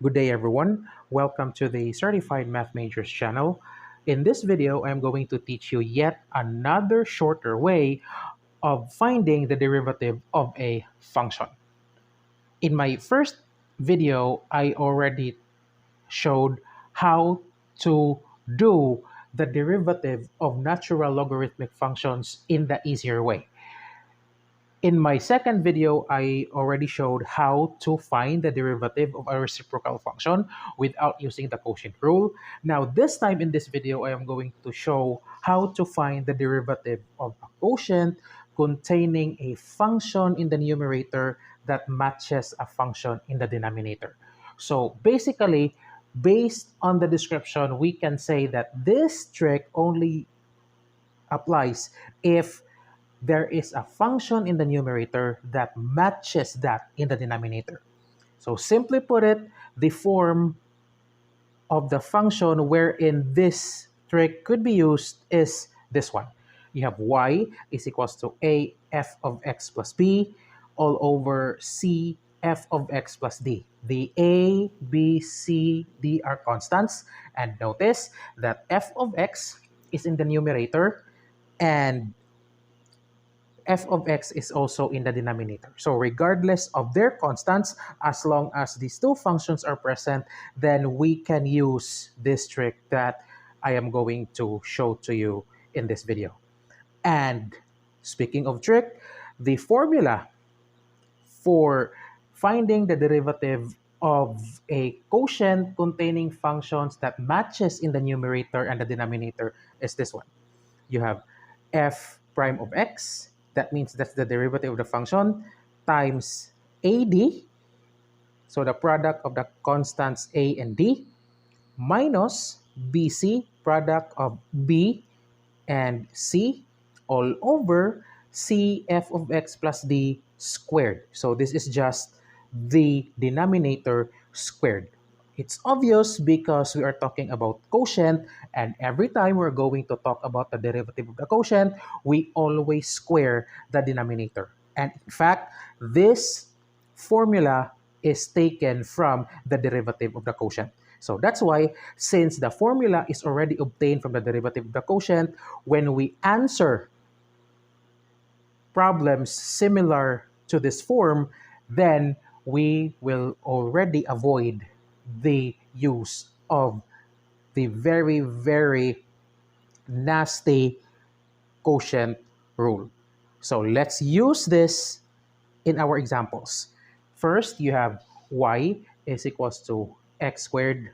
Good day, everyone. Welcome to the Certified Math Majors channel. In this video, I'm going to teach you yet another shorter way of finding the derivative of a function. In my first video, I already showed how to do the derivative of natural logarithmic functions in the easier way. In my second video, I already showed how to find the derivative of a reciprocal function without using the quotient rule. Now, this time in this video, I am going to show how to find the derivative of a quotient containing a function in the numerator that matches a function in the denominator. So basically, based on the description, we can say that this trick only applies if there is a function in the numerator that matches that in the denominator. So simply put it, the form of the function wherein this trick could be used is this one. You have y is equals to a f of x plus b all over c f of x plus d. The a, b, c, d are constants, and notice that f of x is in the numerator and f of x is also in the denominator. So regardless of their constants, as long as these two functions are present, then we can use this trick that I am going to show to you in this video. And speaking of trick, the formula for finding the derivative of a quotient containing functions that matches in the numerator and the denominator is this one. You have f prime of x, that means that's the derivative of the function, times AD, so the product of the constants A and D, minus BC, product of B and C, all over CF of x plus D squared. So this is just the denominator squared. It's obvious because we are talking about quotient, and every time we're going to talk about the derivative of the quotient, we always square the denominator. And in fact, this formula is taken from the derivative of the quotient. So that's why, since the formula is already obtained from the derivative of the quotient, when we answer problems similar to this form, then we will already avoid the use of the very, very nasty quotient rule. So let's use this in our examples. First, you have y is equals to x squared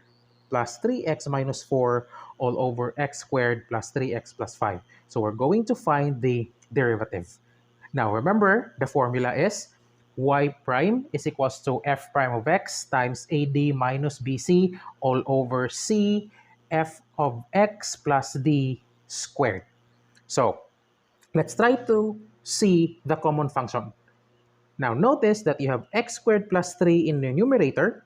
plus 3x minus 4 all over x squared plus 3x plus 5. So we're going to find the derivative. Now remember, the formula is y prime is equals to f prime of x times ad minus bc all over c f of x plus d squared. So let's try to see the common function. Now notice that you have x squared plus 3 in the numerator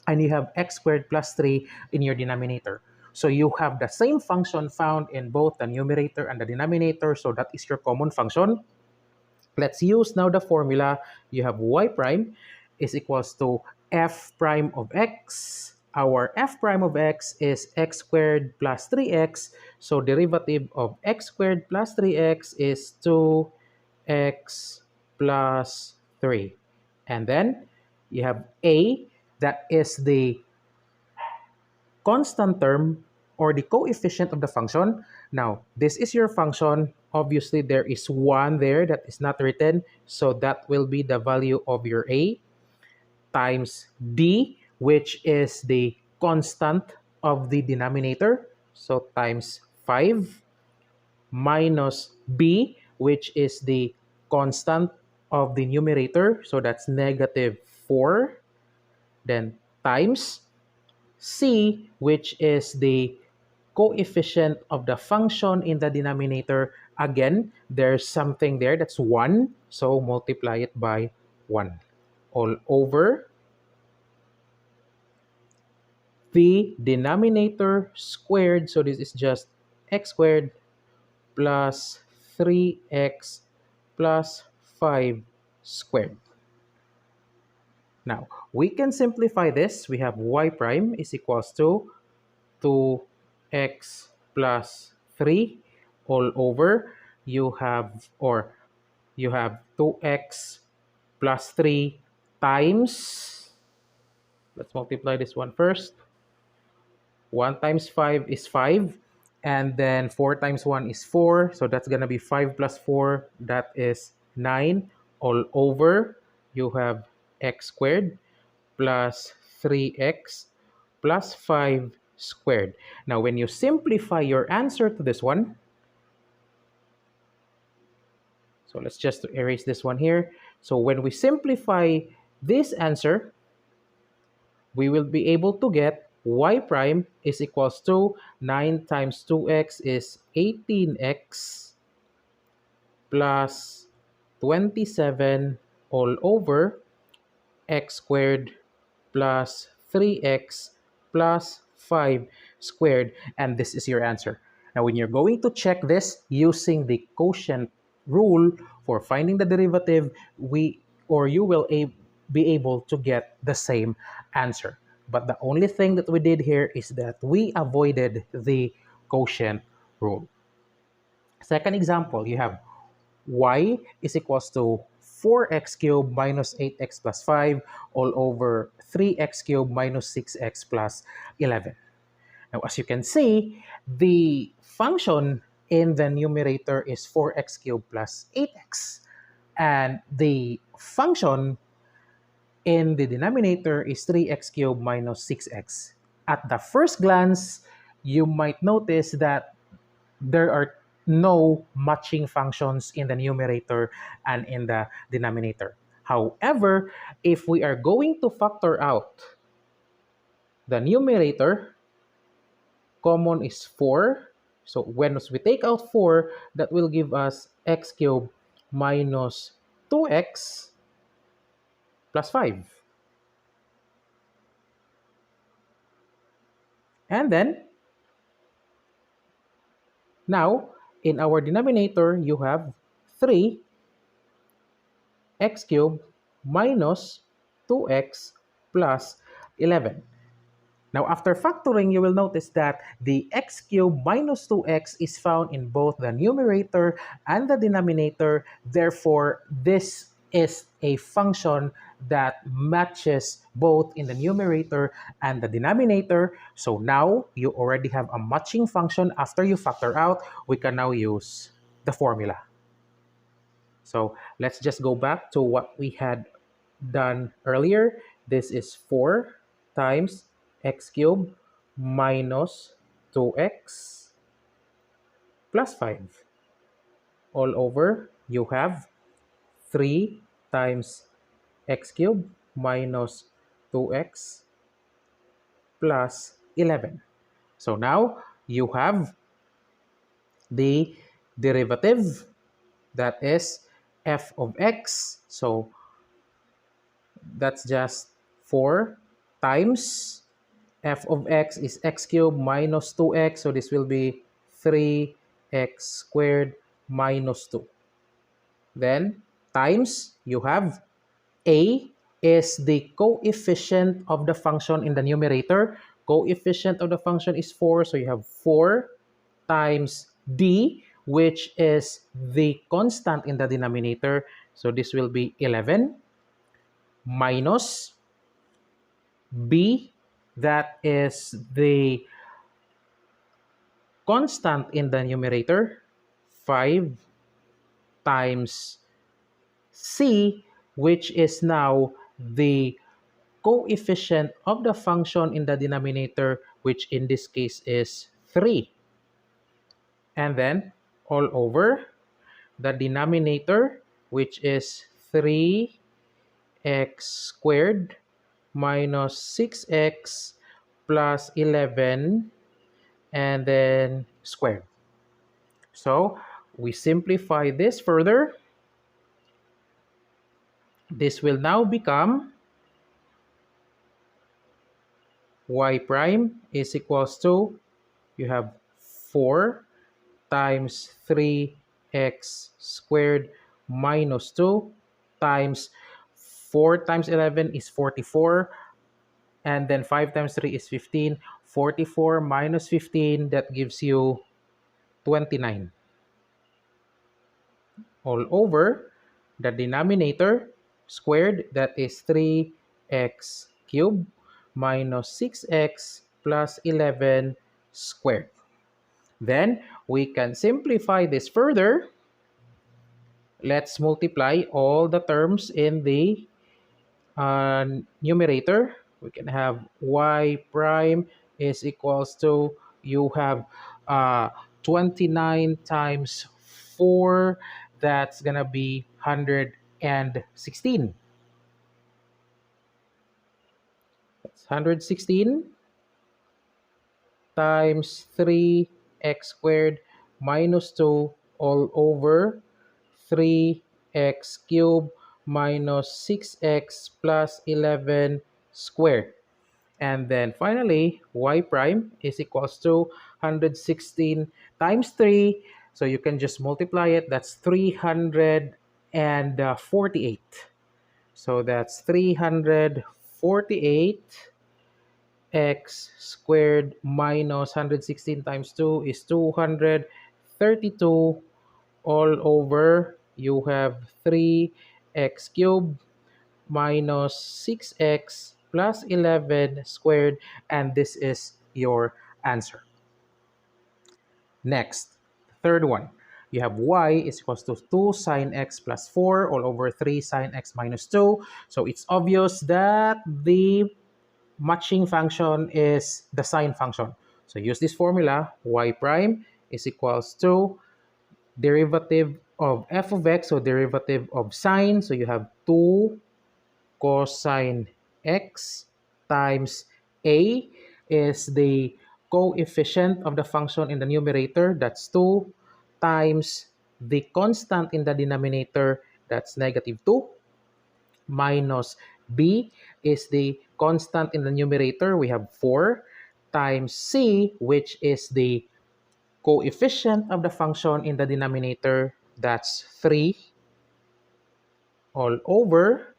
and you have x squared plus 3 in your denominator. So you have the same function found in both the numerator and the denominator, so that is your common function. Let's use now the formula. You have y prime is equals to f prime of x. Our f prime of x is x squared plus 3x. So derivative of x squared plus 3x is 2x plus 3. And then you have a, that is the constant term or the coefficient of the function. Now, this is your function. Obviously, there is 1 there that is not written. So that will be the value of your a times d, which is the constant of the denominator. So times 5 minus b, which is the constant of the numerator. So that's negative 4. Then times c, which is the coefficient of the function in the denominator. Again, there's something there that's 1, so multiply it by 1 all over the denominator squared. So this is just x squared plus 3x plus 5 squared. Now, we can simplify this. We have y prime is equals to 2x plus 3 all over. You have, or you have 2x plus 3 times, let's multiply this one first. 1 times 5 is 5. And then 4 times 1 is 4. So that's going to be 5 plus 4. That is 9 all over. You have x squared plus 3x plus 5 squared. Now, when you simplify your answer to this one, so let's just erase this one here. So when we simplify this answer, we will be able to get y prime is equals to 9 times 2x is 18x plus 27 all over x squared plus 3x plus 5 squared, and this is your answer. Now, when you're going to check this using the quotient rule for finding the derivative, you will be able to get the same answer. But the only thing that we did here is that we avoided the quotient rule. Second example, you have y is equals to 4x cubed minus 8x plus 5 all over 3x cubed minus 6x plus 11. Now, as you can see, the function in the numerator is 4x cubed plus 8x. And the function in the denominator is 3x cubed minus 6x. At the first glance, you might notice that there are no matching functions in the numerator and in the denominator. However, if we are going to factor out the numerator, common is 4. So when we take out 4, that will give us x cubed minus 2x plus 5. And then, now, in our denominator, you have 3 x cubed minus 2x plus 11. Now, after factoring, you will notice that the x cubed minus 2x is found in both the numerator and the denominator. Therefore, this is a function that matches both in the numerator and the denominator. So now you already have a matching function. After you factor out, we can now use the formula. So let's just go back to what we had done earlier. This is 4 times x cubed minus 2x plus 5 all over. You have 3 times x cubed minus 2x plus 11. So now you have the derivative, that is f of x. So that's just 4 times f of x is x cubed minus 2x. So this will be 3x squared minus 2. Then times, you have a is the coefficient of the function in the numerator. Coefficient of the function is 4. So you have 4 times d, which is the constant in the denominator. So this will be 11 minus b, that is the constant in the numerator, 5 times c, which is now the coefficient of the function in the denominator, which in this case is 3. And then all over the denominator, which is 3x squared minus 6x plus 11, and then squared. So we simplify this further. This will now become y prime is equals to, you have 4 times 3x squared minus 2 times 4 times 11 is 44. And then 5 times 3 is 15. 44 minus 15, that gives you 29. All over the denominator squared, that is 3x cubed minus 6x plus 11 squared. Then we can simplify this further. Let's multiply all the terms in the numerator. We can have y prime is equals to, you have uh, 29 times 4, that's gonna be 116. That's 116 times 3x squared minus 2 all over 3x cubed minus 6x plus 11 squared. And then finally, y prime is equals to 116 times 3. So you can just multiply it. That's 348. So that's 348 x squared minus 116 times 2 is 232, all over you have 3x cubed minus 6x plus 11 squared, and this is your answer. Next, third one. You have y is equals to 2 sine x plus 4 all over 3 sine x minus 2. So it's obvious that the matching function is the sine function. So use this formula, y prime is equals to derivative of f of x, so derivative of sine. So you have 2 cosine x times a is the coefficient of the function in the numerator, that's 2, times the constant in the denominator, that's negative 2, minus b is the constant in the numerator, we have 4, times c, which is the coefficient of the function in the denominator, that's 3, all over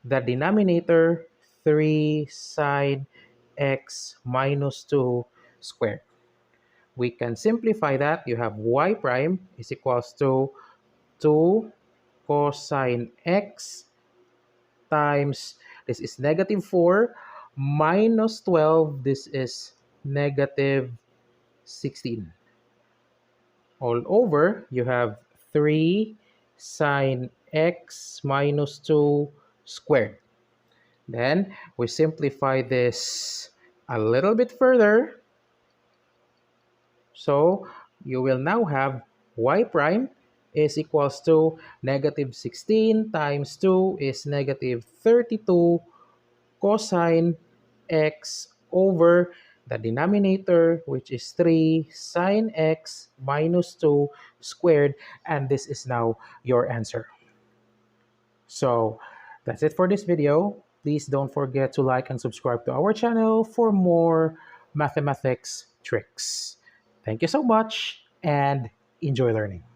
the denominator 3 sine x minus 2 squared. We can simplify that. You have y prime is equals to 2 cosine x times, this is negative 4, minus 12, this is negative 16. All over, you have 3 sine x minus 2 squared. Then we simplify this a little bit further. So you will now have y prime is equals to negative 16 times 2 is negative 32 cosine x over the denominator, which is 3 sine x minus 2 squared, and this is now your answer. So that's it for this video. Please don't forget to like and subscribe to our channel for more mathematics tricks. Thank you so much and enjoy learning.